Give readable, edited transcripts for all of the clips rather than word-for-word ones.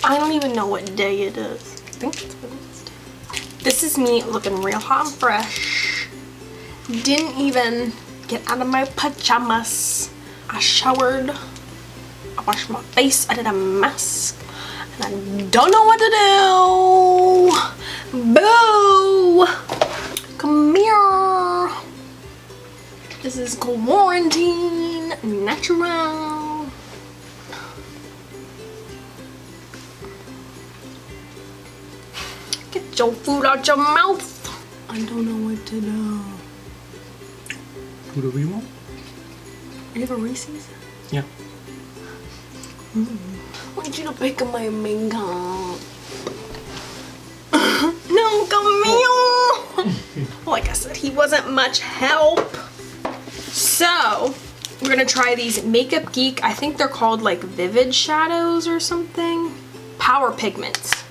I don't even know what day it is. I think it's Wednesday. This is me looking real hot and fresh. Didn't even get out of my pajamas. I showered. I washed my face. I did a mask. And I don't know what to do. Boo! Come here. This is quarantine natural. Get your food out your mouth. I don't know what to do. Whatever you want. You have a Reese's? Yeah. I want you to pick up my makeup. No, come here. Like I said, he wasn't much help. So, we're gonna try these Makeup Geek, I think they're called like Vivid Shadows or something. Power Pigments.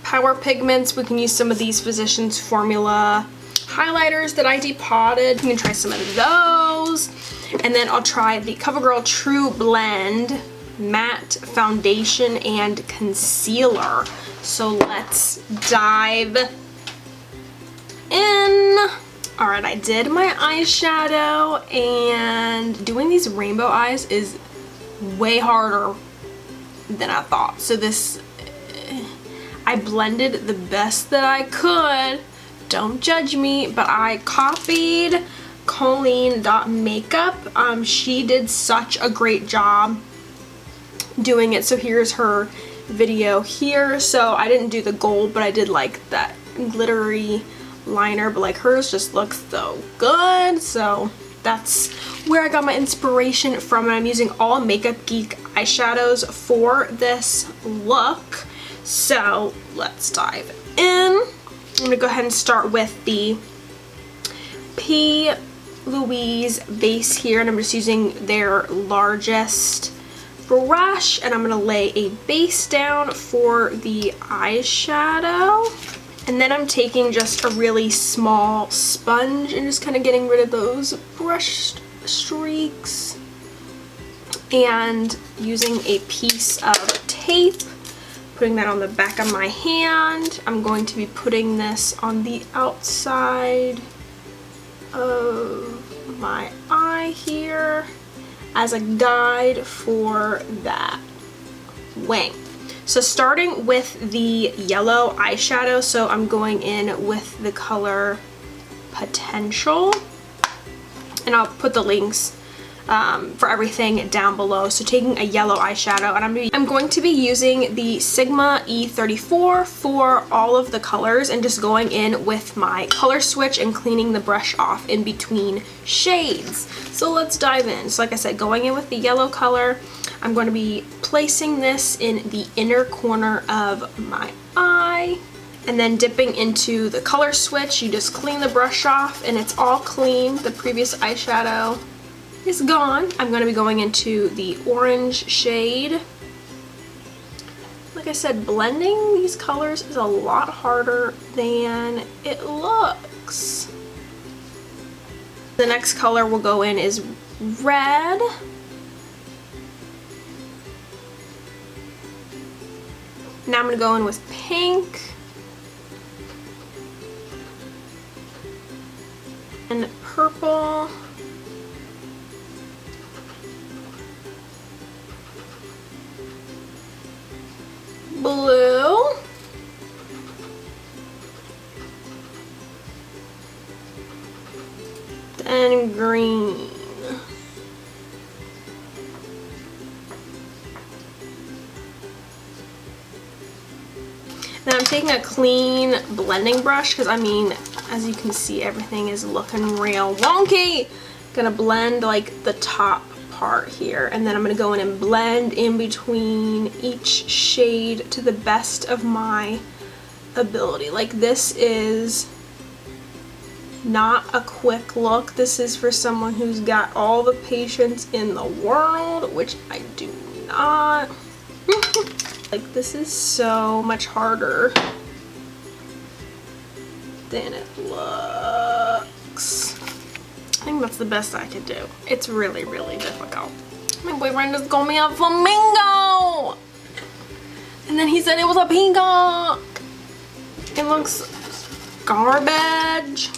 Power Pigments, we can use some of these Physicians Formula highlighters that I depotted. You can try some of those. And then I'll try the CoverGirl TruBlend Matte Foundation and Concealer. So let's dive in. Alright, I did my eyeshadow, and doing these rainbow eyes is way harder than I thought. So this, I blended the best that I could. Don't judge me, but I copied Colleen.makeup. She did such a great job doing it. So here's her video here. So I didn't do the gold, but I did like that glittery liner, but like hers just looks so good. So that's where I got my inspiration from, and I'm using all Makeup Geek eyeshadows for this look. So let's dive in. I'm gonna go ahead and start with the P. Louise base here, and I'm just using their largest brush, and I'm gonna lay a base down for the eyeshadow. And then I'm taking just a really small sponge and just kind of getting rid of those brush streaks, and using a piece of tape, putting that on the back of my hand. I'm going to be putting this on the outside of my eye here as a guide for that wing. So starting with the yellow eyeshadow, so I'm going in with the color Potential, and I'll put the links for everything down below. So taking a yellow eyeshadow, and I'm going to be using the Sigma E34 for all of the colors, and just going in with my color switch and cleaning the brush off in between shades. So let's dive in. So like I said, going in with the yellow color, I'm going to be placing this in the inner corner of my eye, and then dipping into the color switch. You just clean the brush off and it's all clean. The previous eyeshadow is gone. I'm going to be going into the orange shade. Like I said, blending these colors is a lot harder than it looks. The next color we'll go in is red. Now I'm going to go in with pink and purple. Blue. And green. Now I'm taking a clean blending brush because, I mean, as you can see, everything is looking real wonky. Gonna blend like the top part here, and then I'm gonna go in and blend in between each shade to the best of my ability. Like, this is not a quick look. This is for someone who's got all the patience in the world, which I do not. Like, this is so much harder than it looks. I think that's the best I could do. It's really, really difficult. My boyfriend just called me a flamingo! then he said it was a peacock. It looks garbage.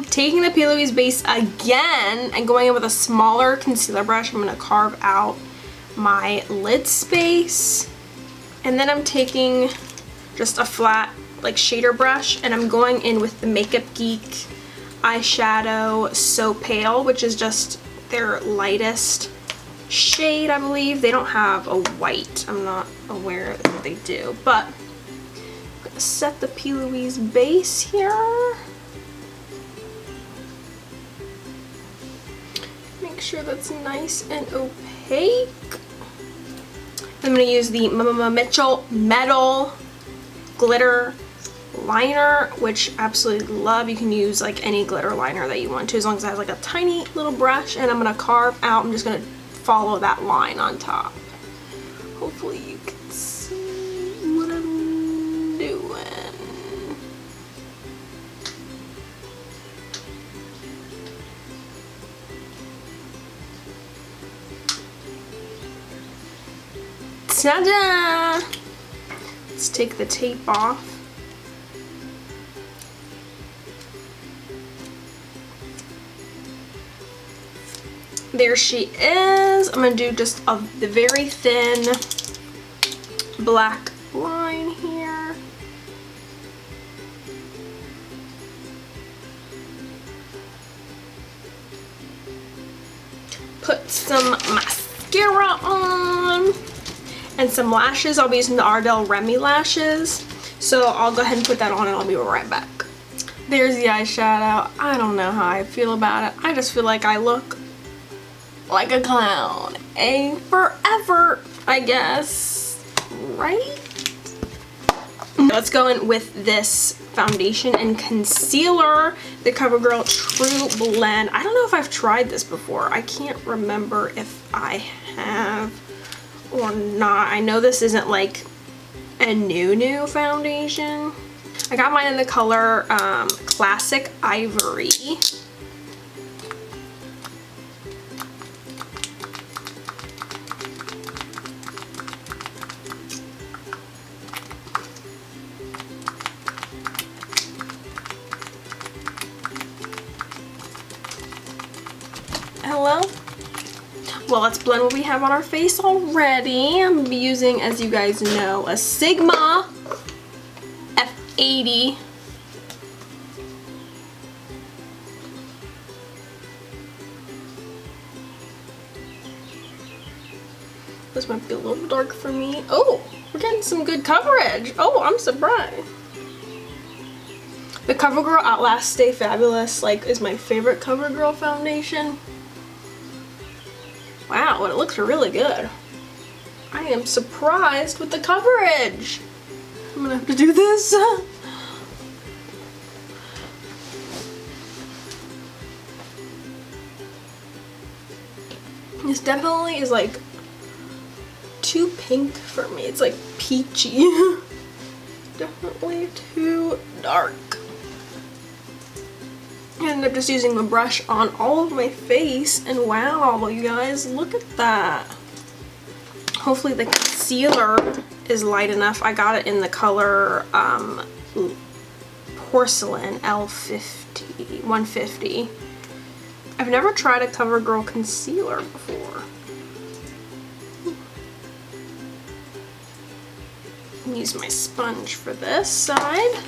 Taking the P. Louise base again and going in with a smaller concealer brush, I'm going to carve out my lid space. And then I'm taking just a flat like shader brush and I'm going in with the Makeup Geek eyeshadow So Pale, which is just their lightest shade, I believe. They don't have a white. I'm not aware that they do, but I'm going to set the P. Louise base here. Make sure that's nice and opaque. I'm going to use the Mitchell Metal Glitter Liner, which I absolutely love. You can use like any glitter liner that you want to, as long as it has like a tiny little brush. And I'm going to carve out, I'm just going to follow that line on top. Hopefully you can see what I'm doing. Ta-da! Let's take the tape off. There she is. I'm going to do just the very thin black line here. Put some mascara on. And some lashes. I'll be using the Ardell Remy lashes. So I'll go ahead and put that on and I'll be right back. There's the eyeshadow. I don't know how I feel about it. I just feel like I look like a clown. Forever, I guess. Right? Let's go in with this foundation and concealer. The CoverGirl TruBlend. I don't know if I've tried this before. I can't remember if I have or not. I know this isn't like a new foundation. I got mine in the color Classic Ivory. Hello? Well, let's blend what we have on our face already. I'm going to be using, as you guys know, a Sigma F80. This might be a little dark for me. Oh, we're getting some good coverage. Oh, I'm surprised. The CoverGirl Outlast Stay Fabulous is my favorite CoverGirl foundation. Wow, it looks really good. I am surprised with the coverage. I'm gonna have to do this. This definitely is like too pink for me. It's like peachy. Definitely too dark. I ended up just using the brush on all of my face, and wow, you guys, look at that. Hopefully the concealer is light enough. I got it in the color Porcelain L50, 150. I've never tried a CoverGirl concealer before. Use my sponge for this side.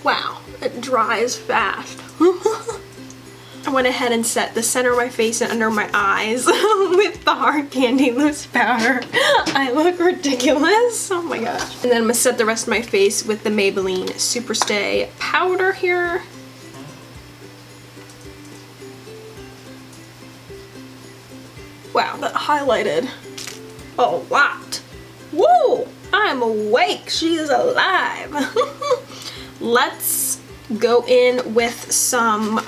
Wow, it dries fast. I went ahead and set the center of my face and under my eyes with the hard candy loose powder. I look ridiculous. Oh my gosh. And then I'm gonna set the rest of my face with the Maybelline SuperStay powder here. Wow, that highlighted a lot. Woo! I'm awake. She is alive. Let's go in with some,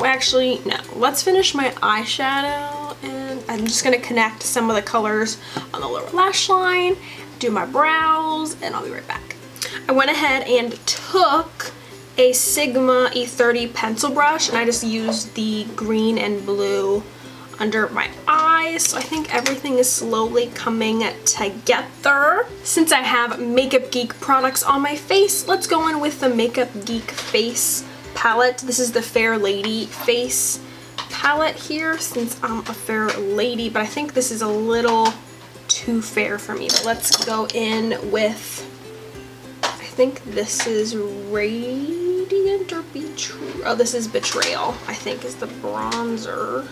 actually, no. Let's finish my eyeshadow, and I'm just going to connect some of the colors on the lower lash line, do my brows, and I'll be right back. I went ahead and took a Sigma E30 pencil brush, and I just used the green and blue under my eye guys. So I think everything is slowly coming together. Since I have Makeup Geek products on my face, let's go in with the Makeup Geek face palette. This is the Fair Lady face palette here, since I'm a fair lady, but I think this is a little too fair for me. But let's go in with, I think this is Radiant or Betrayal. Oh, this is Betrayal, I think is the bronzer.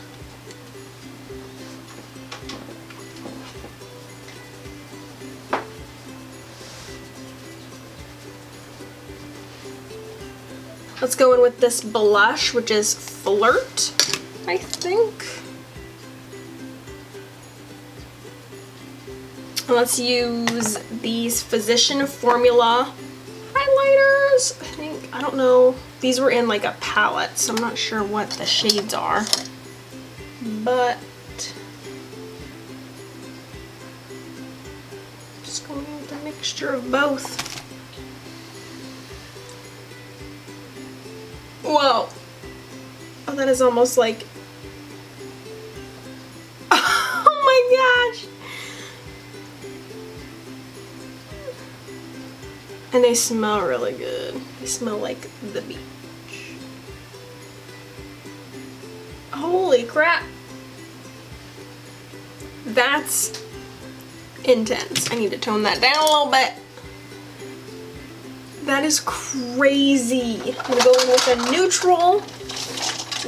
Let's go in with this blush, which is Flirt, I think. And let's use these Physician Formula highlighters. I think, I don't know. These were in like a palette, so I'm not sure what the shades are. But just going with a mixture of both. Whoa. Oh, that is almost like, oh my gosh. And they smell really good. They smell like the beach. Holy crap. That's intense. I need to tone that down a little bit. That is crazy. I'm gonna go in with a neutral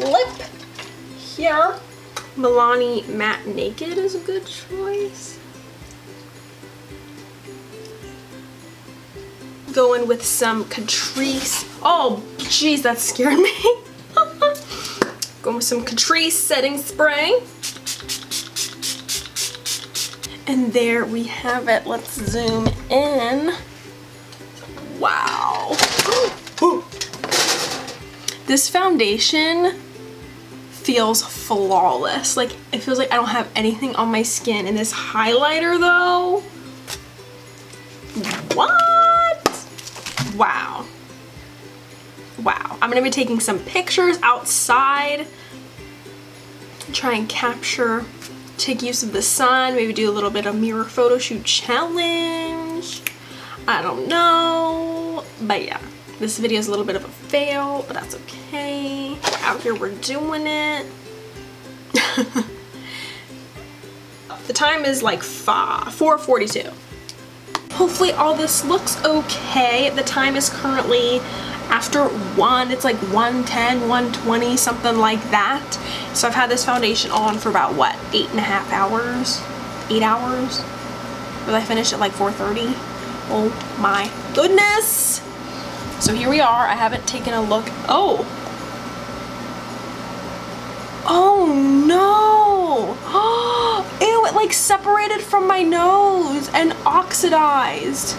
lip here. Milani Matte Naked is a good choice. Go in with some Catrice. Oh, jeez, that scared me. Go with some Catrice setting spray. And there we have it. Let's zoom in. Wow. This foundation feels flawless. Like, it feels like I don't have anything on my skin. And this highlighter though, what? Wow. Wow. I'm gonna be taking some pictures outside. Try and capture, take use of the sun, maybe do a little bit of mirror photo shoot challenge. I don't know, but yeah, this video is a little bit of a fail, but that's okay. Out here, we're doing it. The time is like 4:42. Hopefully all this looks okay. The time is currently after 1. It's like 1:10, 1:20, something like that. So I've had this foundation on for about, what, 8.5 hours? 8 hours? But I finished at like 4:30. Oh my goodness. So here we are. I haven't taken a look. Oh. Oh no. Ew, it like separated from my nose and oxidized.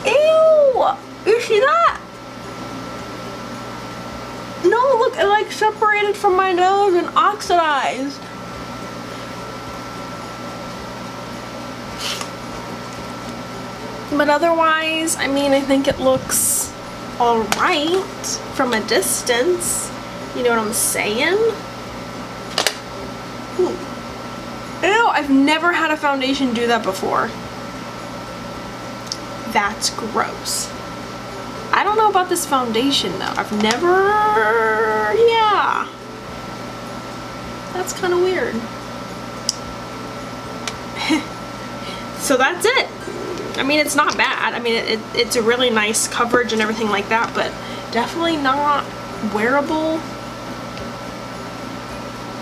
Ew. You see that? No, look, it like separated from my nose and oxidized. But otherwise, I mean, I think it looks alright from a distance. You know what I'm saying? Ooh. Ew, I've never had a foundation do that before. That's gross. I don't know about this foundation though. I've never, yeah. That's kind of weird. So that's it. I mean, it's not bad. I mean, it's a really nice coverage and everything like that, but definitely not wearable.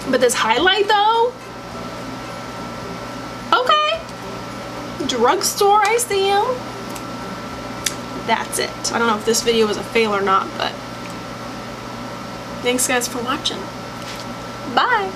But this highlight though, okay. Drugstore, I see him. That's it. I don't know if this video was a fail or not, but thanks guys for watching. Bye.